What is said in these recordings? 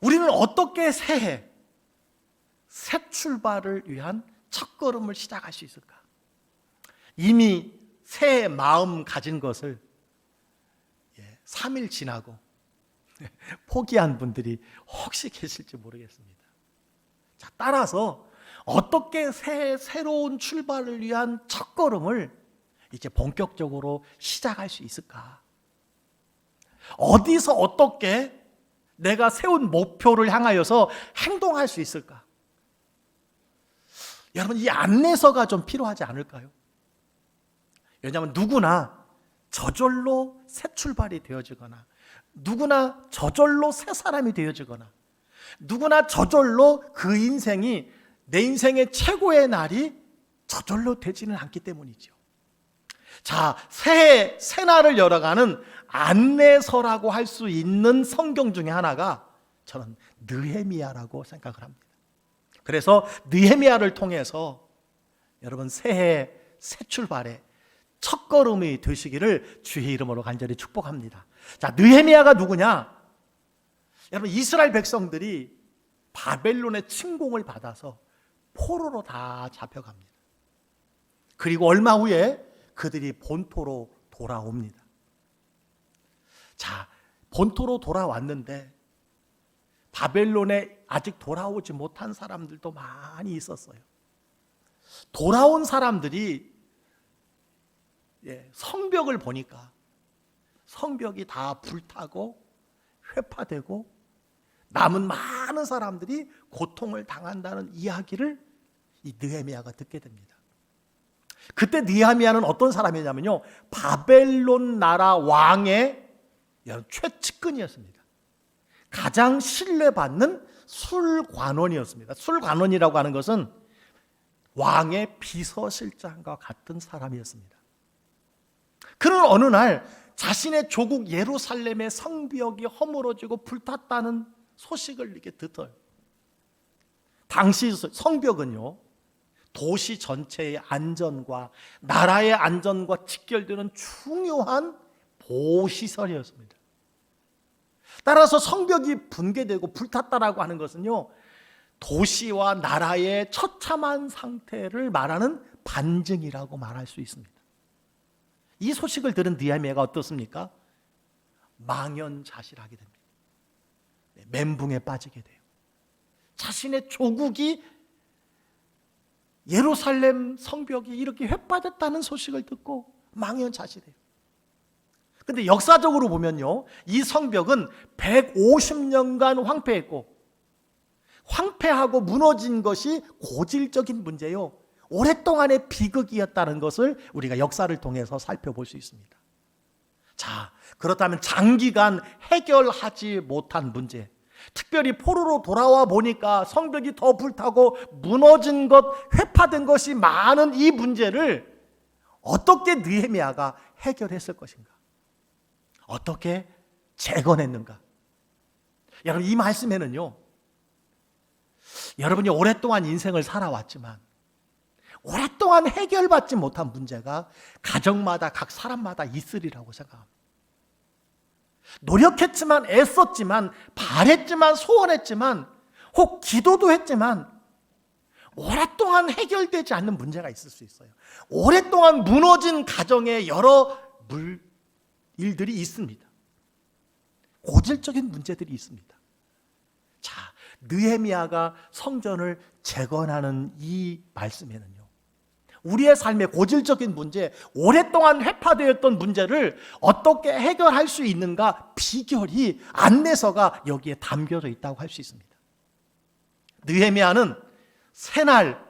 우리는 어떻게 새해, 새 출발을 위한 첫걸음을 시작할 수 있을까? 이미 새해 마음 가진 것을 3일 지나고 포기한 분들이 혹시 계실지 모르겠습니다. 자, 따라서 어떻게 새해 새로운 출발을 위한 첫걸음을 이제 본격적으로 시작할 수 있을까? 어디서 어떻게 내가 세운 목표를 향하여서 행동할 수 있을까? 여러분, 이 안내서가 좀 필요하지 않을까요? 왜냐하면 누구나 저절로 새 출발이 되어지거나, 누구나 저절로 새 사람이 되어지거나, 누구나 저절로 그 인생이 내 인생의 최고의 날이 저절로 되지는 않기 때문이죠. 자, 새해 새날을 열어가는 안내서라고 할 수 있는 성경 중에 하나가 저는 느헤미야라고 생각을 합니다. 그래서 느헤미야를 통해서 여러분 새해 새 출발의 첫걸음이 되시기를 주의 이름으로 간절히 축복합니다. 자, 느헤미야가 누구냐? 여러분, 이스라엘 백성들이 바벨론의 침공을 받아서 포로로 다 잡혀갑니다. 그리고 얼마 후에 그들이 본토로 돌아옵니다. 자, 본토로 돌아왔는데 바벨론에 아직 돌아오지 못한 사람들도 많이 있었어요. 돌아온 사람들이 성벽을 보니까 성벽이 다 불타고 회파되고 남은 많은 사람들이 고통을 당한다는 이야기를 이 느헤미야가 듣게 됩니다. 그때 느헤미야는 어떤 사람이냐면요, 바벨론 나라 왕의 최측근이었습니다. 가장 신뢰받는 술관원이었습니다. 술관원이라고 하는 것은 왕의 비서실장과 같은 사람이었습니다. 그는 어느 날 자신의 조국 예루살렘의 성벽이 허물어지고 불탔다는 소식을 이렇게 듣어요. 당시 성벽은요, 도시 전체의 안전과 나라의 안전과 직결되는 중요한 보호시설이었습니다. 따라서 성벽이 붕괴되고 불탔다라고 하는 것은요, 도시와 나라의 처참한 상태를 말하는 반증이라고 말할 수 있습니다. 이 소식을 들은 느헤미야가 어떻습니까? 망연자실하게 됩니다. 멘붕에 빠지게 돼요. 자신의 조국이 예루살렘 성벽이 이렇게 회파됐다는 소식을 듣고 망연자실해요. 근데 역사적으로 보면요, 이 성벽은 150년간 황폐했고, 황폐하고 무너진 것이 고질적인 문제요, 오랫동안의 비극이었다는 것을 우리가 역사를 통해서 살펴볼 수 있습니다. 자, 그렇다면 장기간 해결하지 못한 문제, 특별히 포로로 돌아와 보니까 성벽이 더 불타고 무너진 것, 회파된 것이 많은 이 문제를 어떻게 느헤미야가 해결했을 것인가? 어떻게 재건했는가? 여러분, 이 말씀에는요, 여러분이 오랫동안 인생을 살아왔지만 오랫동안 해결받지 못한 문제가 가정마다 각 사람마다 있으리라고 생각합니다. 노력했지만, 애썼지만, 바랬지만, 소원했지만, 혹 기도도 했지만 오랫동안 해결되지 않는 문제가 있을 수 있어요. 오랫동안 무너진 가정에 여러 일들이 있습니다. 고질적인 문제들이 있습니다. 자, 느헤미야가 성전을 재건하는 이 말씀에는요, 우리의 삶의 고질적인 문제, 오랫동안 회파되었던 문제를 어떻게 해결할 수 있는가, 비결이, 안내서가 여기에 담겨져 있다고 할 수 있습니다. 느헤미야는 새날,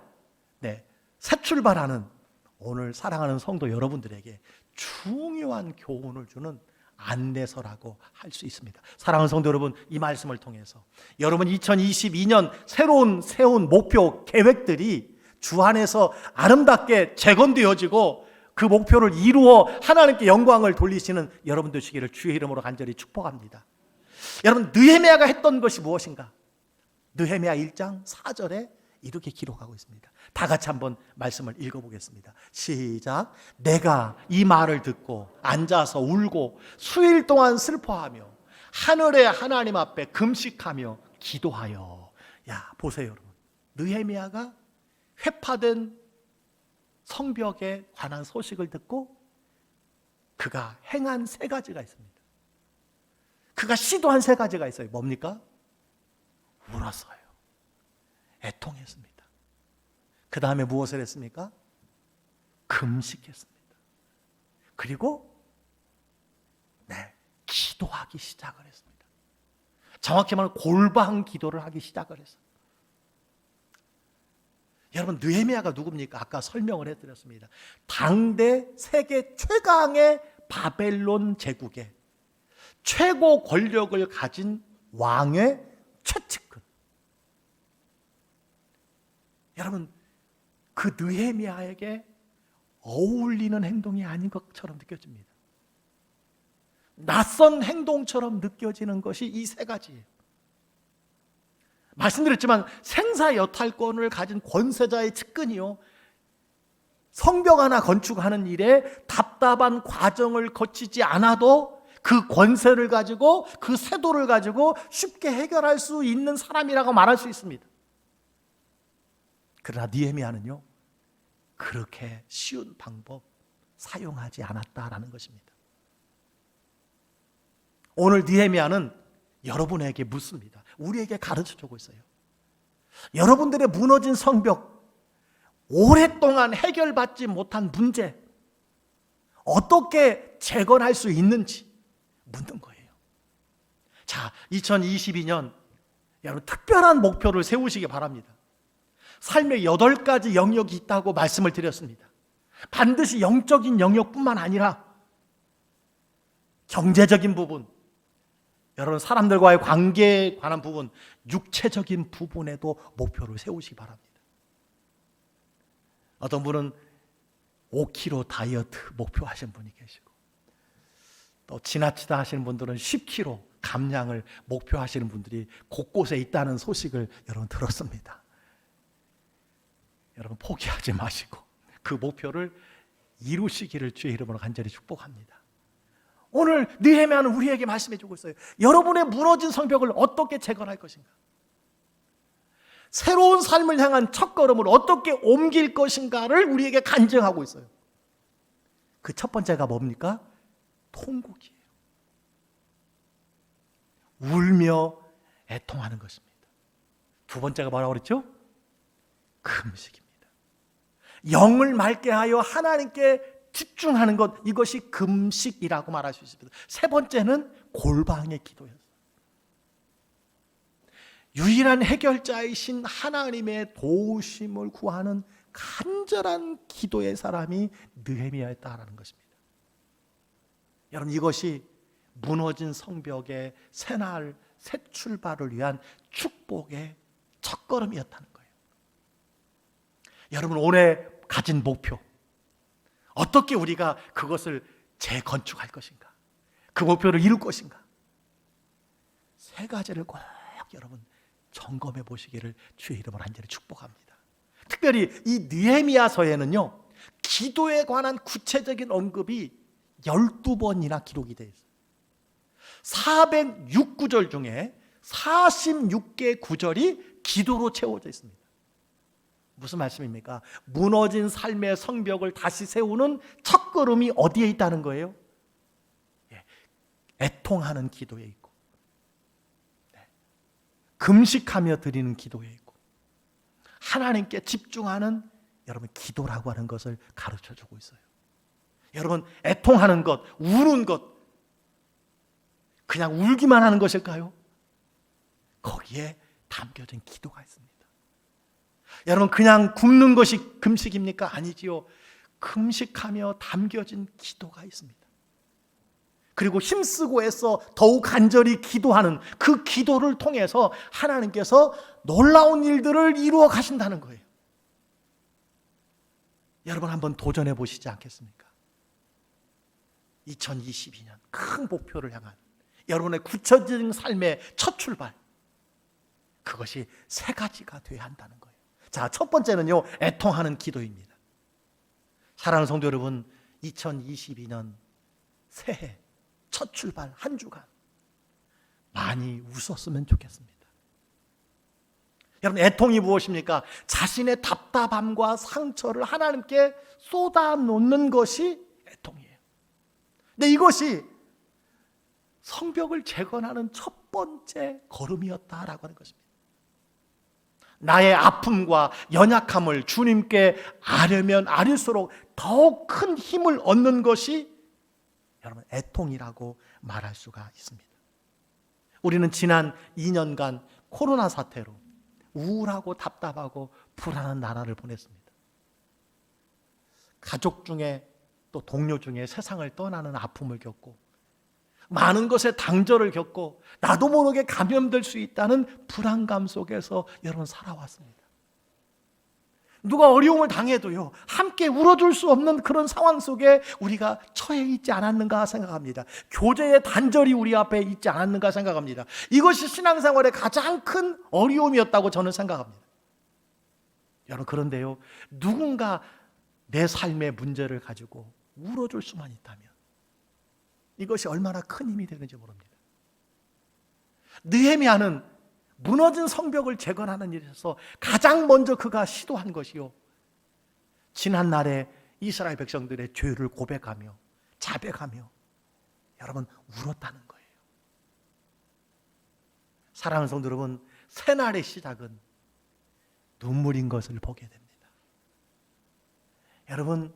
새 출발하는 오늘 사랑하는 성도 여러분들에게 중요한 교훈을 주는 안내서라고 할 수 있습니다. 사랑하는 성도 여러분, 이 말씀을 통해서 여러분 2022년 새로운 세운 목표, 계획들이 주 안에서 아름답게 재건되어지고 그 목표를 이루어 하나님께 영광을 돌리시는 여러분 되시기를 주의 이름으로 간절히 축복합니다. 여러분, 느헤미야가 했던 것이 무엇인가? 느헤미야 1장 4절에 이렇게 기록하고 있습니다. 다 같이 한번 말씀을 읽어보겠습니다. 시작. 내가 이 말을 듣고 앉아서 울고 수일 동안 슬퍼하며 하늘의 하나님 앞에 금식하며 기도하여. 야, 보세요, 여러분. 느헤미야가 회파된 성벽에 관한 소식을 듣고 그가 행한 세 가지가 있습니다. 그가 시도한 세 가지가 있어요. 뭡니까? 울었어요. 애통했습니다. 그 다음에 무엇을 했습니까? 금식했습니다. 그리고 기도하기 시작을 했습니다. 정확히 말하면 골방 기도를 하기 시작을 했어요. 여러분, 느헤미야가 누굽니까? 아까 설명을 해드렸습니다. 당대 세계 최강의 바벨론 제국의 최고 권력을 가진 왕의 최측근. 여러분, 그 느헤미야에게 어울리는 행동이 아닌 것처럼 느껴집니다. 낯선 행동처럼 느껴지는 것이 이 세 가지예요. 말씀드렸지만 생사여탈권을 가진 권세자의 측근이요, 성벽 하나 건축하는 일에 답답한 과정을 거치지 않아도 그 권세를 가지고 그 세도를 가지고 쉽게 해결할 수 있는 사람이라고 말할 수 있습니다. 그러나 느헤미야는요, 그렇게 쉬운 방법 사용하지 않았다라는 것입니다. 오늘 느헤미야는 여러분에게 묻습니다. 우리에게 가르쳐주고 있어요. 여러분들의 무너진 성벽, 오랫동안 해결받지 못한 문제, 어떻게 재건할 수 있는지 묻는 거예요. 자, 2022년 여러분 특별한 목표를 세우시기 바랍니다. 삶의 8가지 영역이 있다고 말씀을 드렸습니다. 반드시 영적인 영역뿐만 아니라 경제적인 부분, 여러분 사람들과의 관계에 관한 부분, 육체적인 부분에도 목표를 세우시기 바랍니다. 어떤 분은 5kg 다이어트 목표하신 분이 계시고, 또 지나치다 하시는 분들은 10kg 감량을 목표하시는 분들이 곳곳에 있다는 소식을 여러분 들었습니다. 여러분 포기하지 마시고 그 목표를 이루시기를 주의 이름으로 간절히 축복합니다. 오늘 느헤미야는 우리에게 말씀해 주고 있어요. 여러분의 무너진 성벽을 어떻게 재건할 것인가? 새로운 삶을 향한 첫걸음을 어떻게 옮길 것인가를 우리에게 간증하고 있어요. 그 첫 번째가 뭡니까? 통곡이에요. 울며 애통하는 것입니다. 두 번째가 뭐라고 그랬죠? 금식입니다. 영을 맑게 하여 하나님께 집중하는 것, 이것이 금식이라고 말할 수 있습니다. 세 번째는 골방의 기도였어요. 유일한 해결자이신 하나님의 도우심을 구하는 간절한 기도의 사람이 느헤미야였다라는 것입니다. 여러분, 이것이 무너진 성벽의 새날, 새 출발을 위한 축복의 첫걸음이었다는 거예요. 여러분, 올해 가진 목표, 어떻게 우리가 그것을 재건축할 것인가? 그 목표를 이룰 것인가? 세 가지를 꼭 여러분 점검해 보시기를 주의 이름으로 간절히 축복합니다. 특별히 이 느헤미야서에는요, 기도에 관한 구체적인 언급이 12번이나 기록이 되어 있어요. 406구절 중에 46개 구절이 기도로 채워져 있습니다. 무슨 말씀입니까? 무너진 삶의 성벽을 다시 세우는 첫걸음이 어디에 있다는 거예요? 애통하는 기도에 있고, 금식하며 드리는 기도에 있고, 하나님께 집중하는 여러분 기도라고 하는 것을 가르쳐주고 있어요. 여러분, 애통하는 것, 우는 것, 그냥 울기만 하는 것일까요? 거기에 담겨진 기도가 있습니다. 여러분, 그냥 굶는 것이 금식입니까? 아니지요. 금식하며 담겨진 기도가 있습니다. 그리고 힘쓰고 애써 더욱 간절히 기도하는 그 기도를 통해서 하나님께서 놀라운 일들을 이루어 가신다는 거예요. 여러분, 한번 도전해 보시지 않겠습니까? 2022년 큰 목표를 향한 여러분의 구체적인 삶의 첫 출발, 그것이 세 가지가 되어야 한다는 거예요. 자, 첫 번째는요, 애통하는 기도입니다. 사랑하는 성도 여러분, 2022년 새해 첫 출발 한 주간 많이 웃었으면 좋겠습니다. 여러분, 애통이 무엇입니까? 자신의 답답함과 상처를 하나님께 쏟아놓는 것이 애통이에요. 근데 이것이 성벽을 재건하는 첫 번째 걸음이었다라고 하는 것입니다. 나의 아픔과 연약함을 주님께 아려면 아릴수록 더욱 큰 힘을 얻는 것이 여러분 애통이라고 말할 수가 있습니다. 우리는 지난 2년간 코로나 사태로 우울하고 답답하고 불안한 나날을 보냈습니다. 가족 중에 또 동료 중에 세상을 떠나는 아픔을 겪고 많은 것에 당절을 겪고 나도 모르게 감염될 수 있다는 불안감 속에서 여러분 살아왔습니다. 누가 어려움을 당해도요, 함께 울어줄 수 없는 그런 상황 속에 우리가 처해 있지 않았는가 생각합니다. 교제의 단절이 우리 앞에 있지 않았는가 생각합니다. 이것이 신앙생활의 가장 큰 어려움이었다고 저는 생각합니다. 여러분, 그런데요, 누군가 내 삶의 문제를 가지고 울어줄 수만 있다면 이것이 얼마나 큰 힘이 되는지 모릅니다. 느헤미야는 무너진 성벽을 재건하는 일에서 가장 먼저 그가 시도한 것이요, 지난날에 이스라엘 백성들의 죄를 고백하며 자백하며 여러분 울었다는 거예요. 사랑하는 성도 여러분, 새날의 시작은 눈물인 것을 보게 됩니다. 여러분,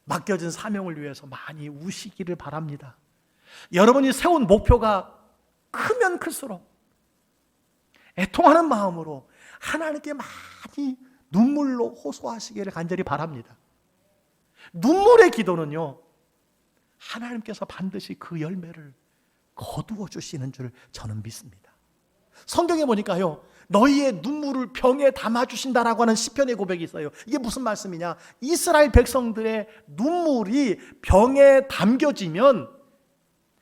맡겨진 사명을 위해서 많이 우시기를 바랍니다. 여러분이 세운 목표가 크면 클수록 애통하는 마음으로 하나님께 많이 눈물로 호소하시기를 간절히 바랍니다. 눈물의 기도는요, 하나님께서 반드시 그 열매를 거두어 주시는 줄 저는 믿습니다. 성경에 보니까요, 너희의 눈물을 병에 담아주신다라고 하는 시편의 고백이 있어요. 이게 무슨 말씀이냐? 이스라엘 백성들의 눈물이 병에 담겨지면,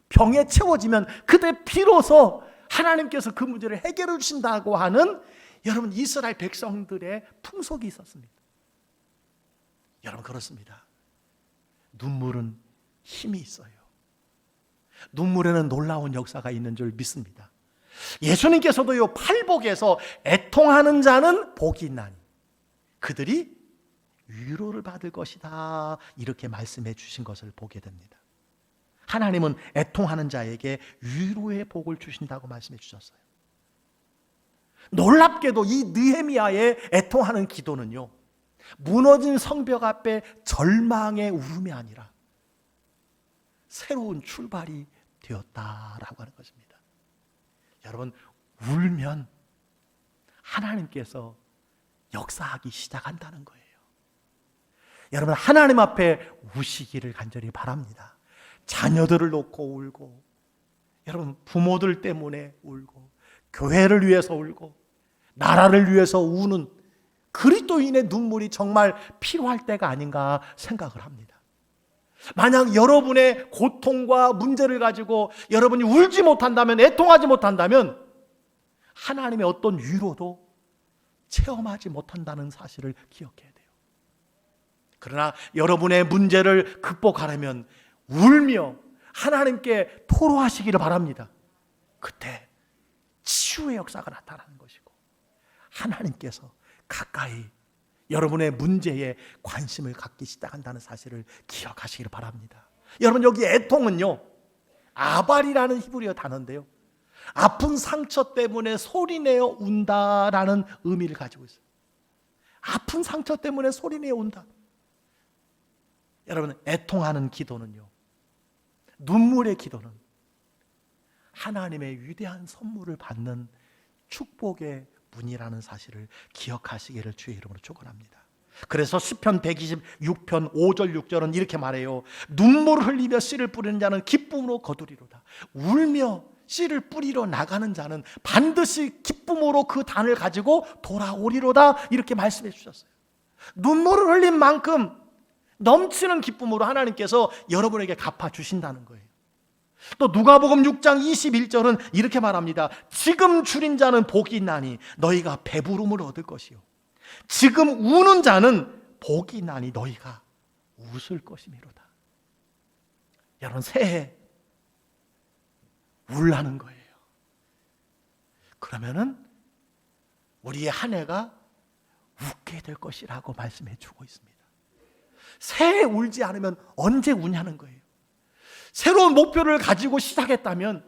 병에 채워지면 그때 비로소 하나님께서 그 문제를 해결해 주신다고 하는 여러분 이스라엘 백성들의 풍속이 있었습니다. 여러분, 그렇습니다. 눈물은 힘이 있어요. 눈물에는 놀라운 역사가 있는 줄 믿습니다. 예수님께서도요, 팔복에서 애통하는 자는 복이 있나니 그들이 위로를 받을 것이다, 이렇게 말씀해 주신 것을 보게 됩니다. 하나님은 애통하는 자에게 위로의 복을 주신다고 말씀해 주셨어요. 놀랍게도 이 느헤미야의 애통하는 기도는요, 무너진 성벽 앞에 절망의 울음이 아니라 새로운 출발이 되었다라고 하는 것입니다. 여러분, 울면 하나님께서 역사하기 시작한다는 거예요. 여러분, 하나님 앞에 우시기를 간절히 바랍니다. 자녀들을 놓고 울고, 여러분 부모들 때문에 울고, 교회를 위해서 울고, 나라를 위해서 우는 그리스도인의 눈물이 정말 필요할 때가 아닌가 생각을 합니다. 만약 여러분의 고통과 문제를 가지고 여러분이 울지 못한다면, 애통하지 못한다면 하나님의 어떤 위로도 체험하지 못한다는 사실을 기억해야 돼요. 그러나 여러분의 문제를 극복하려면 울며 하나님께 토로하시기를 바랍니다. 그때 치유의 역사가 나타나는 것이고 하나님께서 가까이 여러분의 문제에 관심을 갖기 시작한다는 사실을 기억하시기를 바랍니다. 여러분, 여기 애통은요, 아발이라는 히브리어 단어인데요, 아픈 상처 때문에 소리내어 운다라는 의미를 가지고 있어요. 아픈 상처 때문에 소리내어 운다. 여러분, 애통하는 기도는요, 눈물의 기도는 하나님의 위대한 선물을 받는 축복의 문이라는 사실을 기억하시기를 주의 이름으로 축원합니다. 그래서 시편 126편 5절 6절은 이렇게 말해요. 눈물을 흘리며 씨를 뿌리는 자는 기쁨으로 거두리로다. 울며 씨를 뿌리러 나가는 자는 반드시 기쁨으로 그 단을 가지고 돌아오리로다, 이렇게 말씀해 주셨어요. 눈물을 흘린 만큼 넘치는 기쁨으로 하나님께서 여러분에게 갚아주신다는 거예요. 또 누가복음 6장 21절은 이렇게 말합니다. 지금 줄인 자는 복이 있나니 너희가 배부름을 얻을 것이요, 지금 우는 자는 복이 있나니 너희가 웃을 것이미로다. 여러분, 새해 울라는 거예요. 그러면은 우리의 한 해가 웃게 될 것이라고 말씀해 주고 있습니다. 새해 울지 않으면 언제 우냐는 거예요. 새로운 목표를 가지고 시작했다면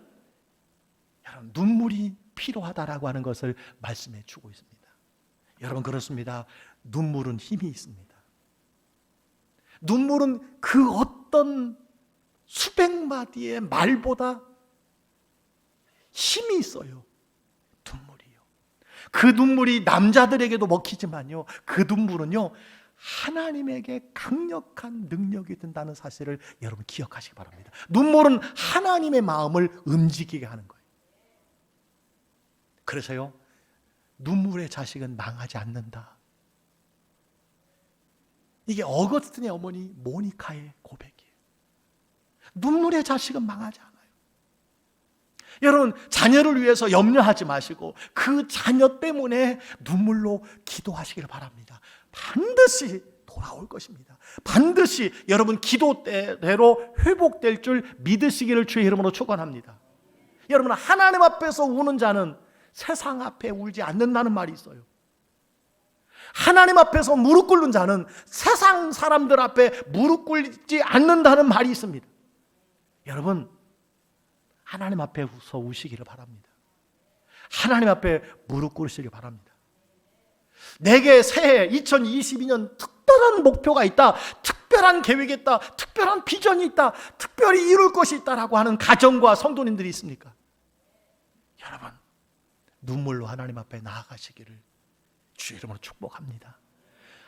여러분 눈물이 필요하다라고 하는 것을 말씀해 주고 있습니다. 여러분 그렇습니다. 눈물은 힘이 있습니다. 눈물은 그 어떤 수백 마디의 말보다 힘이 있어요. 눈물이요. 그 눈물이 남자들에게도 먹히지만요. 그 눈물은요. 하나님에게 강력한 능력이 된다는 사실을 여러분 기억하시기 바랍니다. 눈물은 하나님의 마음을 움직이게 하는 거예요. 그래서요. 눈물의 자식은 망하지 않는다. 이게 어거스틴의 어머니 모니카의 고백이에요. 눈물의 자식은 망하지 않아요. 여러분 자녀를 위해서 염려하지 마시고 그 자녀 때문에 눈물로 기도하시길 바랍니다. 반드시 돌아올 것입니다. 반드시 여러분 기도대로 회복될 줄 믿으시기를 주의 이름으로 축원합니다. 여러분 하나님 앞에서 우는 자는 세상 앞에 울지 않는다는 말이 있어요. 하나님 앞에서 무릎 꿇는 자는 세상 사람들 앞에 무릎 꿇지 않는다는 말이 있습니다. 여러분 하나님 앞에서 우시기를 바랍니다. 하나님 앞에 무릎 꿇으시길 바랍니다. 내게 새해 2022년 특별한 목표가 있다, 특별한 계획이 있다, 특별한 비전이 있다, 특별히 이룰 것이 있다라고 하는 가정과 성도님들이 있습니까? 여러분 눈물로 하나님 앞에 나아가시기를 주의 이름으로 축복합니다.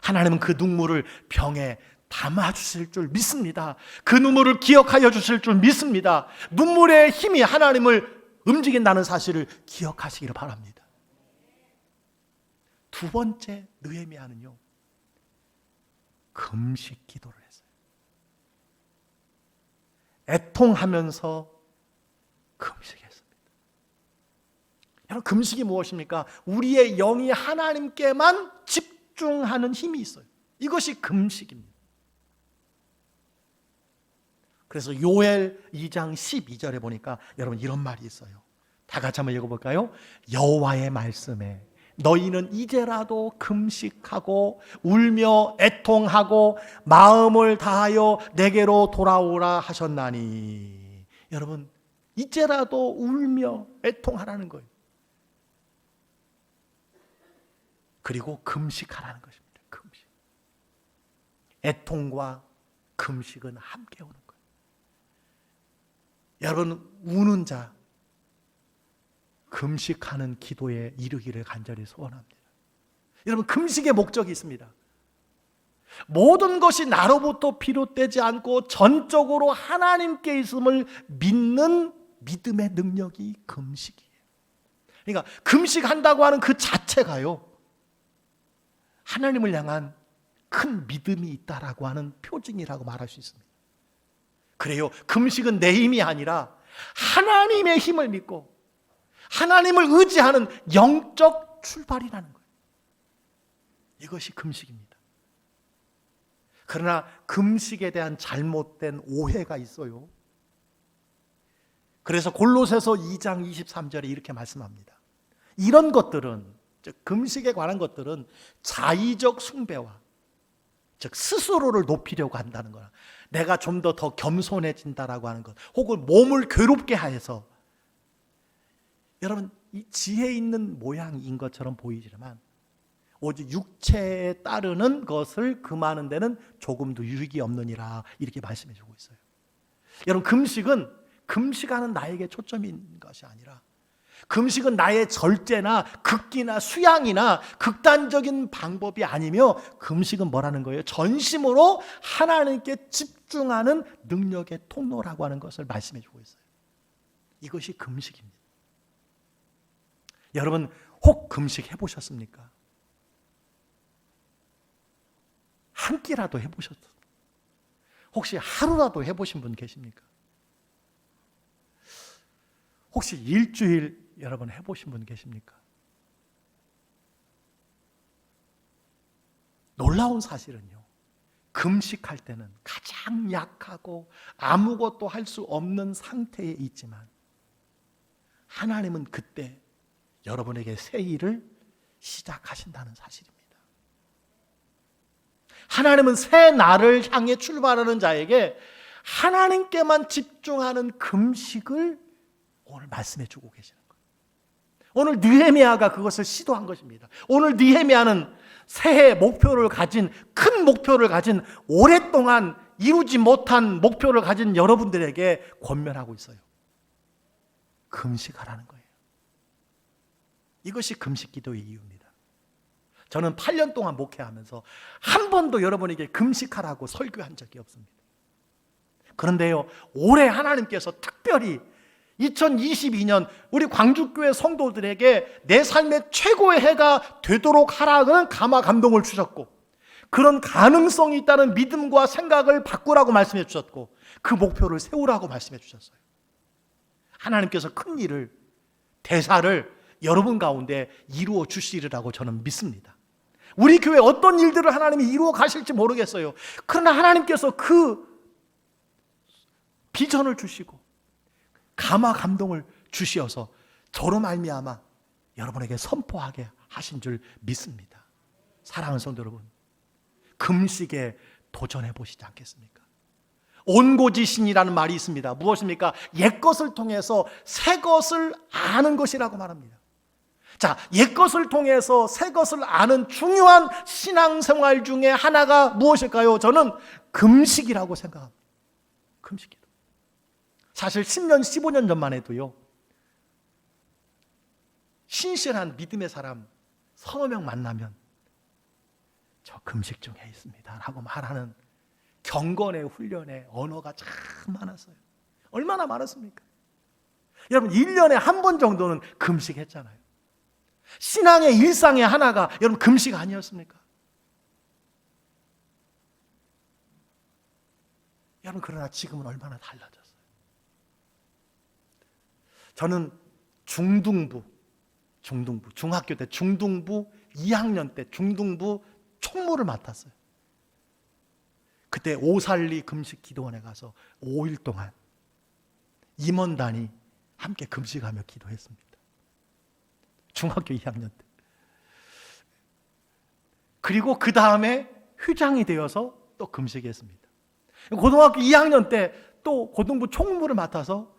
하나님은 그 눈물을 병에 담아주실 줄 믿습니다. 그 눈물을 기억하여 주실 줄 믿습니다. 눈물의 힘이 하나님을 움직인다는 사실을 기억하시기를 바랍니다. 두 번째 느헤미야는요 금식 기도를 했어요. 애통하면서 금식했습니다. 여러분 금식이 무엇입니까? 우리의 영이 하나님께만 집중하는 힘이 있어요. 이것이 금식입니다. 그래서 요엘 2장 12절에 보니까 여러분 이런 말이 있어요. 다 같이 한번 읽어볼까요? 여호와의 말씀에 너희는 이제라도 금식하고 울며 애통하고 마음을 다하여 내게로 돌아오라 하셨나니. 여러분 이제라도 울며 애통하라는 거예요. 그리고 금식하라는 것입니다. 금식. 애통과 금식은 함께 오는 거예요. 여러분 우는 자 금식하는 기도에 이르기를 간절히 소원합니다. 여러분 금식의 목적이 있습니다. 모든 것이 나로부터 비롯되지 않고 전적으로 하나님께 있음을 믿는 믿음의 능력이 금식이에요. 그러니까 금식한다고 하는 그 자체가요 하나님을 향한 큰 믿음이 있다라고 하는 표징이라고 말할 수 있습니다. 그래요. 금식은 내 힘이 아니라 하나님의 힘을 믿고 하나님을 의지하는 영적 출발이라는 거예요. 이것이 금식입니다. 그러나 금식에 대한 잘못된 오해가 있어요. 그래서 골로새서 2장 23절에 이렇게 말씀합니다. 이런 것들은 즉 금식에 관한 것들은 자의적 숭배와 즉 스스로를 높이려고 한다는 거야. 내가 좀 더 겸손해진다라고 하는 것, 혹은 몸을 괴롭게 해서 여러분 이 지혜 있는 모양인 것처럼 보이지만 오직 육체에 따르는 것을 금하는 데는 조금도 유익이 없느니라 이렇게 말씀해 주고 있어요. 여러분 금식은 금식하는 나에게 초점이 있는 것이 아니라 금식은 나의 절제나 극기나 수양이나 극단적인 방법이 아니며 금식은 뭐라는 거예요? 전심으로 하나님께 집중하는 능력의 통로라고 하는 것을 말씀해 주고 있어요. 이것이 금식입니다. 여러분 혹 금식 해보셨습니까? 한 끼라도 해보셨습니까? 혹시 하루라도 해보신 분 계십니까? 혹시 일주일 여러분 해보신 분 계십니까? 놀라운 사실은요, 금식할 때는 가장 약하고 아무것도 할 수 없는 상태에 있지만 하나님은 그때 여러분에게 새 일을 시작하신다는 사실입니다. 하나님은 새 날을 향해 출발하는 자에게 하나님께만 집중하는 금식을 오늘 말씀해 주고 계시는 거예요. 오늘 느헤미야가 그것을 시도한 것입니다. 오늘 느헤미야는 새해 목표를 가진, 큰 목표를 가진, 오랫동안 이루지 못한 목표를 가진 여러분들에게 권면하고 있어요. 금식하라는 거예요. 이것이 금식 기도의 이유입니다. 저는 8년 동안 목회하면서 한 번도 여러분에게 금식하라고 설교한 적이 없습니다. 그런데요, 올해 하나님께서 특별히 2022년 우리 광주교회 성도들에게 내 삶의 최고의 해가 되도록 하라는 감화 감동을 주셨고, 그런 가능성이 있다는 믿음과 생각을 바꾸라고 말씀해 주셨고, 그 목표를 세우라고 말씀해 주셨어요. 하나님께서 큰 일을, 대사를 여러분 가운데 이루어 주시리라고 저는 믿습니다. 우리 교회 어떤 일들을 하나님이 이루어 가실지 모르겠어요. 그러나 하나님께서 그 비전을 주시고 감화 감동을 주시어서 저로 말미암아 여러분에게 선포하게 하신 줄 믿습니다. 사랑하는 성도 여러분, 금식에 도전해 보시지 않겠습니까? 온고지신이라는 말이 있습니다. 무엇입니까? 옛것을 통해서 새것을 아는 것이라고 말합니다. 자, 옛것을 통해서 새것을 아는 중요한 신앙생활 중에 하나가 무엇일까요? 저는 금식이라고 생각합니다. 금식이요. 사실 10년, 15년 전만 해도요, 신실한 믿음의 사람 서너 명 만나면 저 금식 중에 있습니다 라고 말하는 경건의 훈련의 언어가 참 많았어요. 얼마나 많았습니까? 여러분, 1년에 한 번 정도는 금식했잖아요. 신앙의 일상의 하나가 여러분 금식 아니었습니까? 여러분, 그러나 지금은 얼마나 달라졌어요. 저는 중학교 때 중등부 2학년 때 중등부 총무를 맡았어요. 그때 오살리 금식 기도원에 가서 5일 동안 임원단이 함께 금식하며 기도했습니다. 중학교 2학년 때. 그리고 그 다음에 회장이 되어서 또 금식했습니다. 고등학교 2학년 때 또 고등부 총무를 맡아서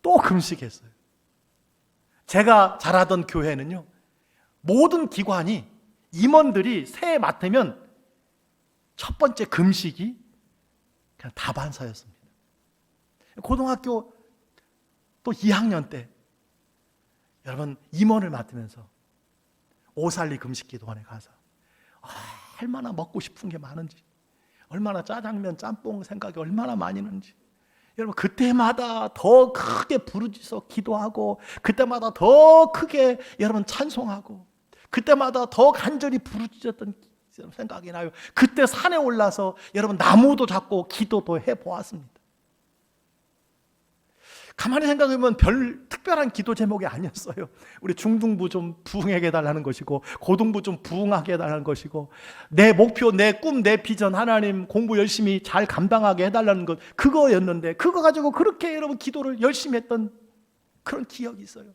또 금식했어요. 제가 자라던 교회는요, 모든 기관이 임원들이 새해 맡으면 첫 번째 금식이 그냥 다반사였습니다. 고등학교 또 2학년 때 여러분 임원을 맡으면서 오살리 금식기도원에 가서 얼마나 먹고 싶은 게 많은지, 얼마나 짜장면, 짬뽕 생각이 얼마나 많이 나는지, 여러분 그때마다 더 크게 부르짖어 기도하고, 그때마다 더 크게 여러분 찬송하고, 그때마다 더 간절히 부르짖었던 생각이 나요. 그때 산에 올라서 여러분 나무도 잡고 기도도 해보았습니다. 가만히 생각해보면 별 특별한 기도 제목이 아니었어요. 우리 중등부 좀 부흥하게 해달라는 것이고, 고등부 좀 부흥하게 해달라는 것이고, 내 목표, 내 꿈, 내 비전, 하나님 공부 열심히 잘 감당하게 해달라는 것, 그거였는데 그거 가지고 그렇게 여러분 기도를 열심히 했던 그런 기억이 있어요.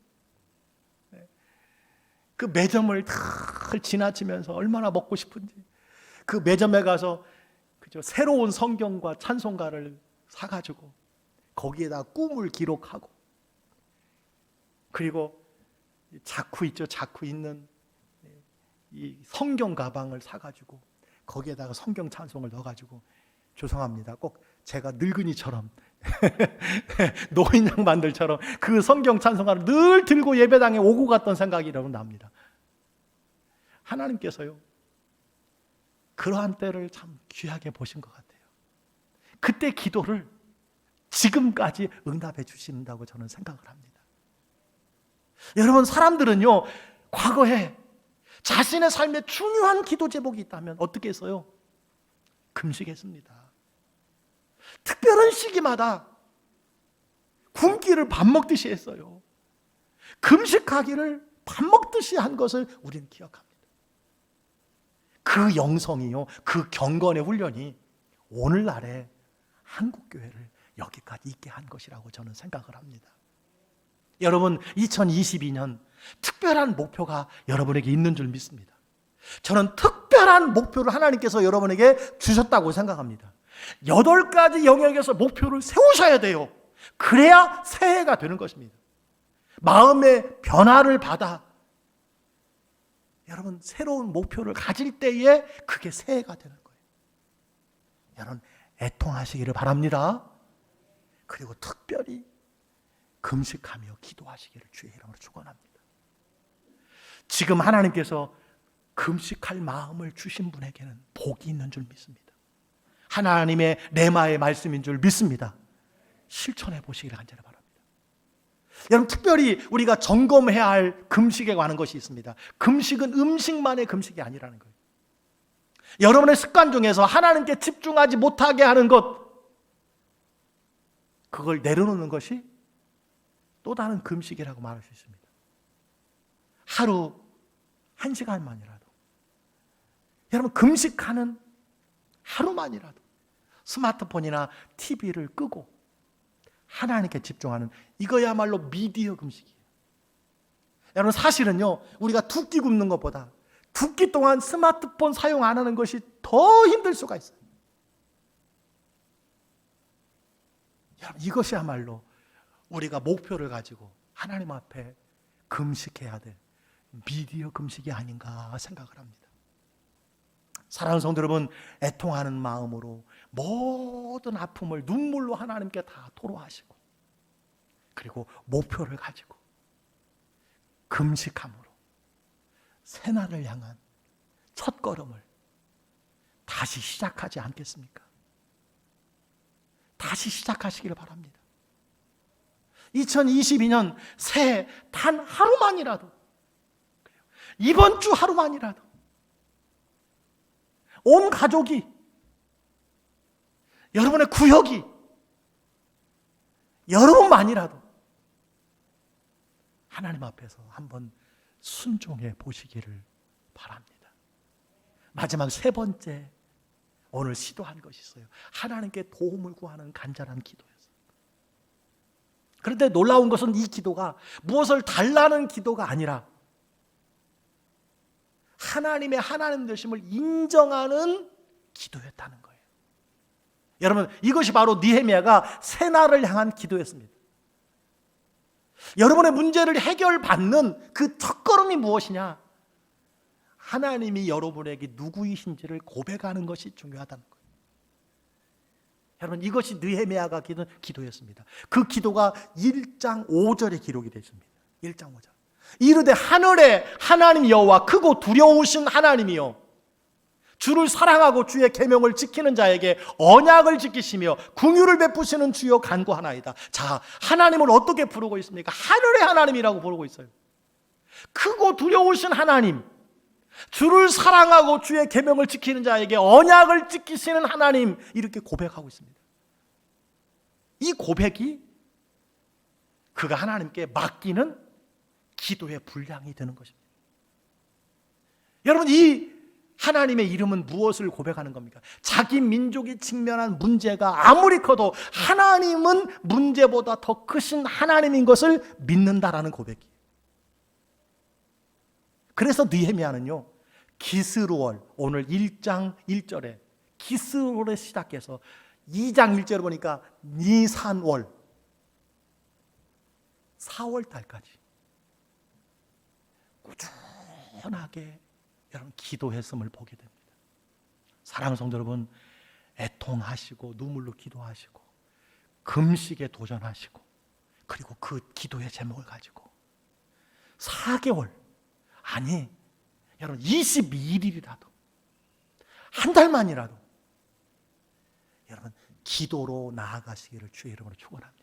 그 매점을 다 지나치면서 얼마나 먹고 싶은지, 그 매점에 가서 그죠, 새로운 성경과 찬송가를 사가지고 거기에다 꿈을 기록하고, 그리고 자쿠 있죠, 자쿠 있는 이 성경 가방을 사가지고 거기에다가 성경 찬송을 넣어가지고, 죄송합니다, 꼭 제가 늙은이처럼 노인 양반들처럼 그 성경 찬송가를 늘 들고 예배당에 오고 갔던 생각이 여러분 납니다. 하나님께서요, 그러한 때를 참 귀하게 보신 것 같아요. 그때 기도를 지금까지 응답해 주신다고 저는 생각을 합니다. 여러분, 사람들은요, 과거에 자신의 삶에 중요한 기도 제목이 있다면 어떻게 했어요? 금식했습니다. 특별한 시기마다 굶기를 밥 먹듯이 했어요. 금식하기를 밥 먹듯이 한 것을 우리는 기억합니다. 그 영성이요, 그 경건의 훈련이 오늘날의 한국교회를 여기까지 있게 한 것이라고 저는 생각을 합니다. 여러분, 2022년 특별한 목표가 여러분에게 있는 줄 믿습니다. 저는 특별한 목표를 하나님께서 여러분에게 주셨다고 생각합니다. 8가지 영역에서 목표를 세우셔야 돼요. 그래야 새해가 되는 것입니다. 마음의 변화를 받아 여러분 새로운 목표를 가질 때에 그게 새해가 되는 거예요. 여러분 애통하시기를 바랍니다. 그리고 특별히 금식하며 기도하시기를 주의 이름으로 축원합니다. 지금 하나님께서 금식할 마음을 주신 분에게는 복이 있는 줄 믿습니다. 하나님의 레마의 말씀인 줄 믿습니다. 실천해 보시기를 간절히 바랍니다. 여러분 특별히 우리가 점검해야 할 금식에 관한 것이 있습니다. 금식은 음식만의 금식이 아니라는 거예요. 여러분의 습관 중에서 하나님께 집중하지 못하게 하는 것, 그걸 내려놓는 것이 또 다른 금식이라고 말할 수 있습니다. 하루 1시간만이라도 여러분 금식하는 하루만이라도 스마트폰이나 TV를 끄고 하나님께 집중하는, 이거야말로 미디어 금식이에요. 여러분 사실은요, 우리가 2끼 굶는 것보다 2끼 동안 스마트폰 사용 안 하는 것이 더 힘들 수가 있어요. 여러분 이것이야말로 우리가 목표를 가지고 하나님 앞에 금식해야 될 미디어 금식이 아닌가 생각을 합니다. 사랑하는 성도 여러분, 애통하는 마음으로 모든 아픔을 눈물로 하나님께 다 토로하시고, 그리고 목표를 가지고 금식함으로 새날을 향한 첫걸음을 다시 시작하지 않겠습니까? 다시 시작하시기를 바랍니다. 2022년 새해 단 하루만이라도, 이번 주 하루만이라도 온 가족이, 여러분의 구역이, 여러분만이라도 하나님 앞에서 한번 순종해 보시기를 바랍니다. 마지막 3번째, 오늘 시도한 것이 있어요. 하나님께 도움을 구하는 간절한 기도였어요. 그런데 놀라운 것은 이 기도가 무엇을 달라는 기도가 아니라 하나님의 하나님 되심을 인정하는 기도였다는 거예요. 여러분 이것이 바로 느헤미야가 새날을 향한 기도였습니다. 여러분의 문제를 해결받는 그 첫걸음이 무엇이냐? 하나님이 여러분에게 누구이신지를 고백하는 것이 중요하다는 거예요. 여러분 이것이 느헤미야가 기도였습니다. 그 기도가 1장 5절에 기록이 되어 있습니다. 1장 5절. 이르되 하늘에 하나님 여호와 크고 두려우신 하나님이요 주를 사랑하고 주의 계명을 지키는 자에게 언약을 지키시며 긍휼을 베푸시는 주여 간구하나이다. 자, 하나님을 어떻게 부르고 있습니까? 하늘의 하나님이라고 부르고 있어요. 크고 두려우신 하나님, 주를 사랑하고 주의 계명을 지키는 자에게 언약을 지키시는 하나님, 이렇게 고백하고 있습니다. 이 고백이 그가 하나님께 맡기는 기도의 분량이 되는 것입니다. 여러분 이 하나님의 이름은 무엇을 고백하는 겁니까? 자기 민족이 직면한 문제가 아무리 커도 하나님은 문제보다 더 크신 하나님인 것을 믿는다라는 고백이에요. 그래서 느헤미야는요, 기스루월, 오늘 1장 1절에 기스루월에 시작해서 2장 1절을 보니까 니산월, 4월 달까지 꾸준하게 여러분 기도했음을 보게 됩니다. 사랑하는 성도 여러분, 애통하시고 눈물로 기도하시고 금식에 도전하시고, 그리고 그 기도의 제목을 가지고 4개월, 아니 여러분 22일이라도 한 달만이라도 여러분 기도로 나아가시기를 주의 이름으로 축원합니다.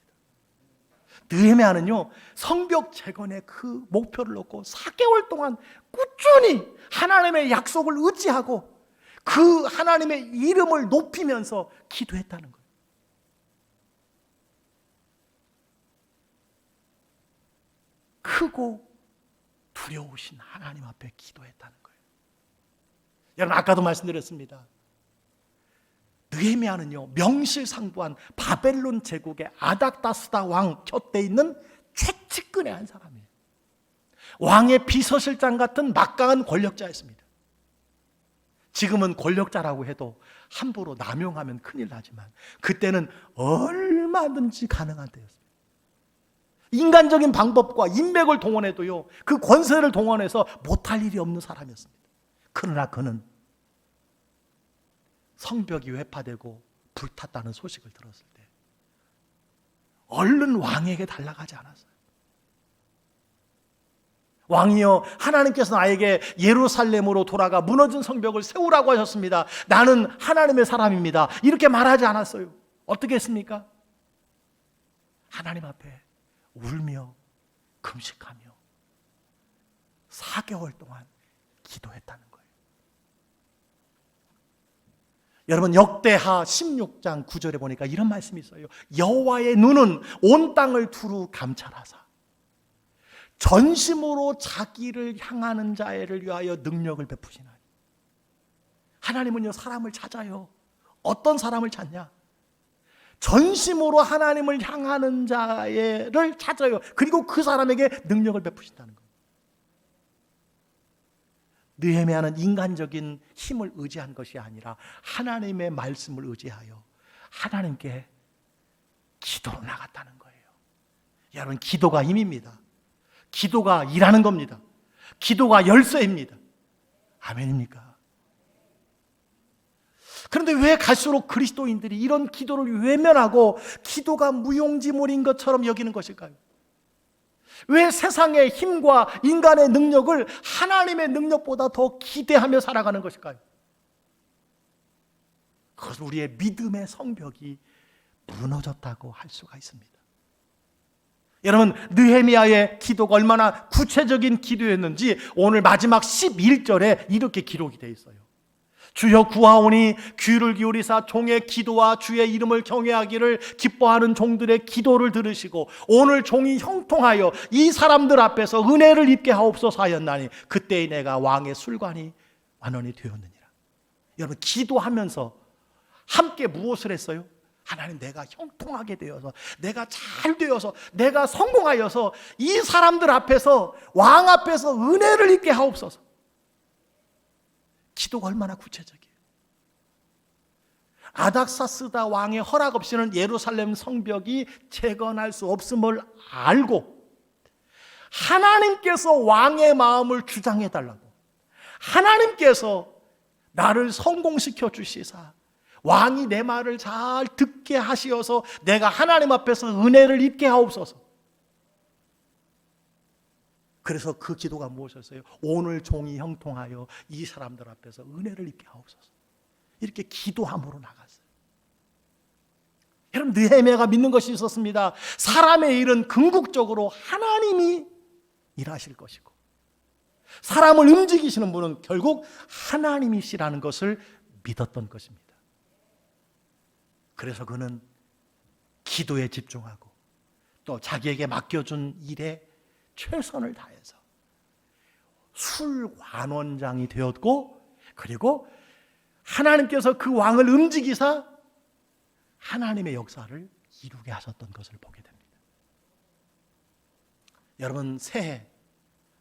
느헤미야는요, 성벽 재건의 그 목표를 놓고 4개월 동안 꾸준히 하나님의 약속을 의지하고 그 하나님의 이름을 높이면서 기도했다는 거예요. 크고 두려우신 하나님 앞에 기도했다는 거예요. 여러분 아까도 말씀드렸습니다. 느헤미야는요, 명실상부한 바벨론 제국의 아닥다스다 왕 곁에 있는 최측근의 한 사람이에요. 왕의 비서실장 같은 막강한 권력자였습니다. 지금은 권력자라고 해도 함부로 남용하면 큰일 나지만 그때는 얼마든지 가능한 때였습니다. 인간적인 방법과 인맥을 동원해도요, 그 권세를 동원해서 못할 일이 없는 사람이었습니다. 그러나 그는 성벽이 회파되고 불탔다는 소식을 들었을 때 얼른 왕에게 달려가지 않았어요. 왕이여, 하나님께서 나에게 예루살렘으로 돌아가 무너진 성벽을 세우라고 하셨습니다. 나는 하나님의 사람입니다. 이렇게 말하지 않았어요. 어떻게 했습니까? 하나님 앞에 울며 금식하며 4개월 동안 기도했다는 거예요. 여러분, 역대하 16장 9절에 보니까 이런 말씀이 있어요. 여호와의 눈은 온 땅을 두루 감찰하사 전심으로 자기를 향하는 자를 위하여 능력을 베푸시나니. 하나님은요, 사람을 찾아요. 어떤 사람을 찾냐? 전심으로 하나님을 향하는 자를 찾아요. 그리고 그 사람에게 능력을 베푸신다는 거예요. 느헤미야는 인간적인 힘을 의지한 것이 아니라 하나님의 말씀을 의지하여 하나님께 기도로 나갔다는 거예요. 여러분, 기도가 힘입니다. 기도가 일하는 겁니다. 기도가 열쇠입니다. 아멘입니까? 그런데 왜 갈수록 그리스도인들이 이런 기도를 외면하고 기도가 무용지물인 것처럼 여기는 것일까요? 왜 세상의 힘과 인간의 능력을 하나님의 능력보다 더 기대하며 살아가는 것일까요? 그것은 우리의 믿음의 성벽이 무너졌다고 할 수가 있습니다. 여러분, 느헤미야의 기도가 얼마나 구체적인 기도였는지 오늘 마지막 11절에 이렇게 기록이 되어 있어요. 주여 구하오니 귀를 기울이사 종의 기도와 주의 이름을 경외하기를 기뻐하는 종들의 기도를 들으시고 오늘 종이 형통하여 이 사람들 앞에서 은혜를 입게 하옵소서 하였나니 그때에 내가 왕의 술관이 완원이 되었느니라. 여러분, 기도하면서 함께 무엇을 했어요? 하나님, 내가 형통하게 되어서, 내가 잘 되어서, 내가 성공하여서 이 사람들 앞에서, 왕 앞에서 은혜를 입게 하옵소서. 기도가 얼마나 구체적이에요. 아닥사스다 왕의 허락 없이는 예루살렘 성벽이 재건할 수 없음을 알고 하나님께서 왕의 마음을 주장해달라고, 하나님께서 나를 성공시켜 주시사 왕이 내 말을 잘 듣게 하시어서 내가 하나님 앞에서 은혜를 입게 하옵소서. 그래서 그 기도가 무엇이었어요? 오늘 종이 형통하여 이 사람들 앞에서 은혜를 입게 하옵소서. 이렇게 기도함으로 나갔어요. 여러분, 느헤미야가 믿는 것이 있었습니다. 사람의 일은 궁극적으로 하나님이 일하실 것이고 사람을 움직이시는 분은 결국 하나님이시라는 것을 믿었던 것입니다. 그래서 그는 기도에 집중하고 또 자기에게 맡겨준 일에 최선을 다해서 술관원장이 되었고, 그리고 하나님께서 그 왕을 움직이사 하나님의 역사를 이루게 하셨던 것을 보게 됩니다. 여러분, 새해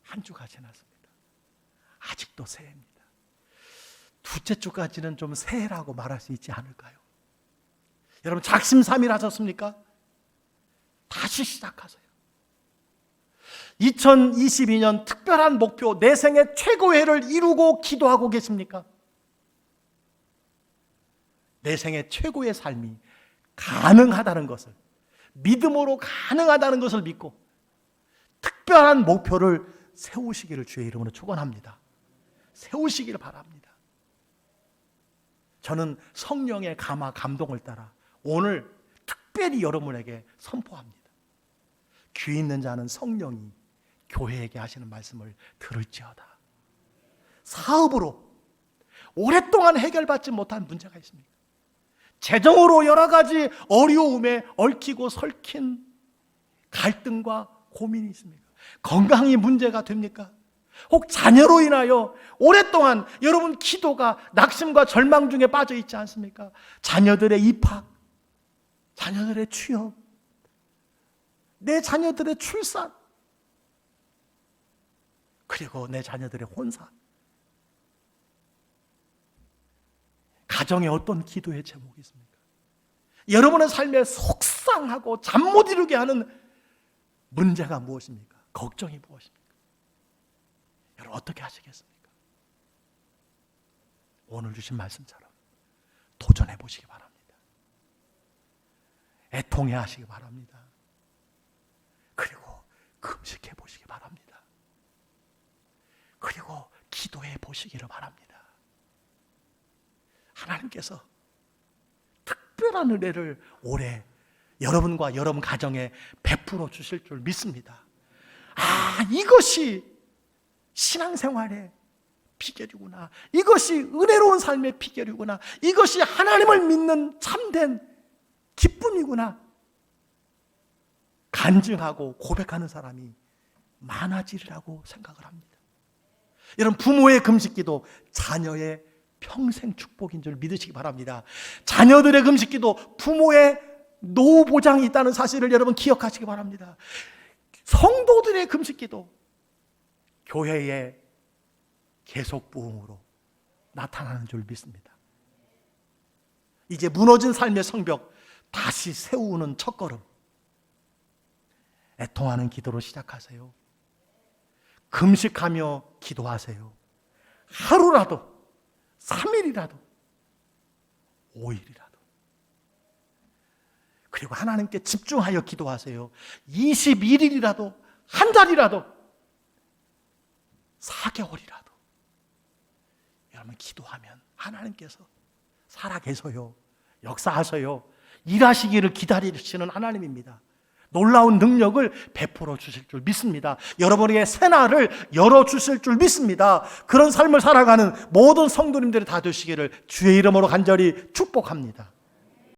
한 주가 지났습니다. 아직도 새해입니다. 둘째 주까지는 좀 새해라고 말할 수 있지 않을까요? 여러분, 작심삼일 하셨습니까? 다시 시작하세요. 2022년 특별한 목표, 내 생애 최고의 해를 이루고 기도하고 계십니까? 내 생애 최고의 삶이 가능하다는 것을, 믿음으로 가능하다는 것을 믿고 특별한 목표를 세우시기를 주의 이름으로 축원합니다. 세우시기를 바랍니다. 저는 성령의 감화 감동을 따라 오늘 특별히 여러분에게 선포합니다. 귀 있는 자는 성령이 교회에게 하시는 말씀을 들을지어다. 사업으로 오랫동안 해결받지 못한 문제가 있습니다. 재정으로 여러 가지 어려움에 얽히고 설킨 갈등과 고민이 있습니까? 건강이 문제가 됩니까? 혹 자녀로 인하여 오랫동안 여러분 기도가 낙심과 절망 중에 빠져 있지 않습니까? 자녀들의 입학, 자녀들의 취업, 내 자녀들의 출산, 그리고 내 자녀들의 혼사, 가정에 어떤 기도의 제목이 있습니까? 여러분의 삶에 속상하고 잠 못 이루게 하는 문제가 무엇입니까? 걱정이 무엇입니까? 여러분 어떻게 하시겠습니까? 오늘 주신 말씀처럼 도전해 보시기 바랍니다. 애통해 하시기 바랍니다. 그리고 금식해 보시기 바랍니다. 그리고 기도해 보시기를 바랍니다. 하나님께서 특별한 은혜를 올해 여러분과 여러분 가정에 베풀어 주실 줄 믿습니다. 이것이 신앙생활의 비결이구나. 이것이 은혜로운 삶의 비결이구나. 이것이 하나님을 믿는 참된 기쁨이구나. 간증하고 고백하는 사람이 많아지리라고 생각을 합니다. 여러분 부모의 금식기도 자녀의 평생 축복인 줄 믿으시기 바랍니다. 자녀들의 금식기도 부모의 노후 보장이 있다는 사실을 여러분 기억하시기 바랍니다. 성도들의 금식기도 교회의 계속 부흥으로 나타나는 줄 믿습니다. 이제 무너진 삶의 성벽 다시 세우는 첫걸음, 애통하는 기도로 시작하세요. 금식하며 기도하세요. 하루라도, 3일이라도, 5일이라도. 그리고 하나님께 집중하여 기도하세요. 21일이라도, 한 달이라도, 4개월이라도. 여러분 기도하면 하나님께서 살아계셔요. 역사하셔요. 일하시기를 기다리시는 하나님입니다. 놀라운 능력을 베풀어 주실 줄 믿습니다. 여러분에게 새날을 열어주실 줄 믿습니다. 그런 삶을 살아가는 모든 성도님들이 다 되시기를 주의 이름으로 간절히 축복합니다.